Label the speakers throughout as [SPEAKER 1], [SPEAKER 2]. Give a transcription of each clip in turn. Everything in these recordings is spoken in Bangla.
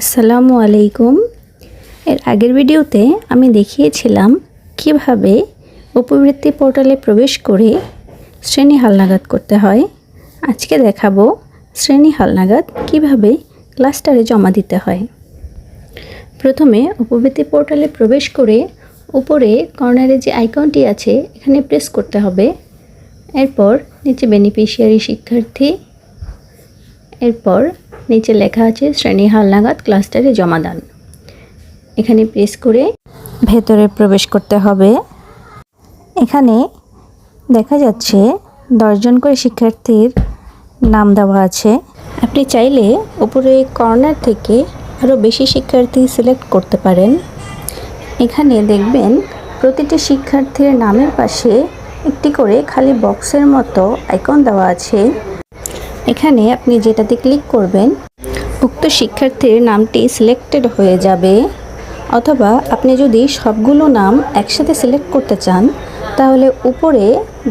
[SPEAKER 1] আসসালামু আলাইকুম। এর আগের ভিডিওতে আমি দেখিয়েছিলাম কিভাবে উপবৃত্তি পোর্টালে প্রবেশ করে শ্রেণী হালনাগাদ করতে হয়। আজকে দেখাবো শ্রেণী হালনাগাদ কিভাবে ক্লাস্টারে জমা দিতে হয়। প্রথমে উপবৃত্তি পোর্টালে প্রবেশ করে উপরে কর্নারে যে আইকনটি আছে এখানে প্রেস করতে হবে। এরপর নিচে বেনিফিশিয়ারি শিক্ষার্থী, এরপর নিচে লেখা আছে শ্রেণী হালনাগাদ ক্লাস্টারে জমা দান। এখানে প্রেস করে ভেতরে প্রবেশ করতে হবে। এখানে দেখা যাচ্ছে 10 জন করে শিক্ষার্থীর নাম দেওয়া আছে। আপনি চাইলে উপরে কর্নার থেকে আরও বেশি শিক্ষার্থী সিলেক্ট করতে পারেন। এখানে দেখবেন প্রতিটি শিক্ষার্থীর নামের পাশে একটি করে খালি বক্সের মতো আইকন দেওয়া আছে। এখানে আপনি যেটাতে ক্লিক করবেন উক্ত শিক্ষার্থীর নামটি সিলেক্টেড হয়ে যাবে, অথবা আপনি যদি সবগুলো নাম একসাথে সিলেক্ট করতে চান তাহলে উপরে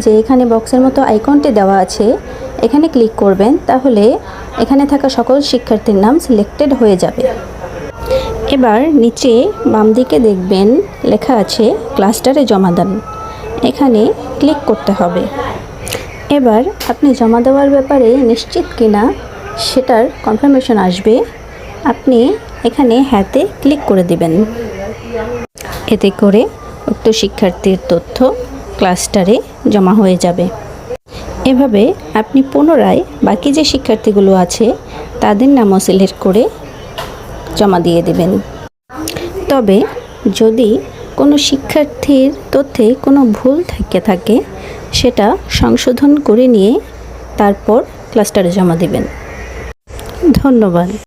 [SPEAKER 1] যে এখানে বক্সের মতো আইকনটি দেওয়া আছে এখানে ক্লিক করবেন, তাহলে এখানে থাকা সকল শিক্ষার্থীর নাম সিলেক্টেড হয়ে যাবে। এবার নিচে বাম দিকে দেখবেন লেখা আছে ক্লাস্টারে জমা দান। এখানে ক্লিক করতে হবে। এবার আপনি জমা দেওয়ার ব্যাপারে নিশ্চিত কিনা সেটার কনফার্মেশন আসবে। আপনি এখানে হ্যাঁতে ক্লিক করে দিবেন। এতে করে উক্ত শিক্ষার্থীর তথ্য ক্লাস্টারে জমা হয়ে যাবে। এভাবে আপনি পুনরায় বাকি যে শিক্ষার্থীগুলো আছে তাদের নামও সিলেক্ট করে জমা দিয়ে দিবেন। তবে যদি কোনো শিক্ষার্থীর তথ্যে কোনো ভুল থেকে থাকে সেটা সংশোধন করে নিয়ে তারপর ক্লাস্টারে জমা দিবেন। ধন্যবাদ।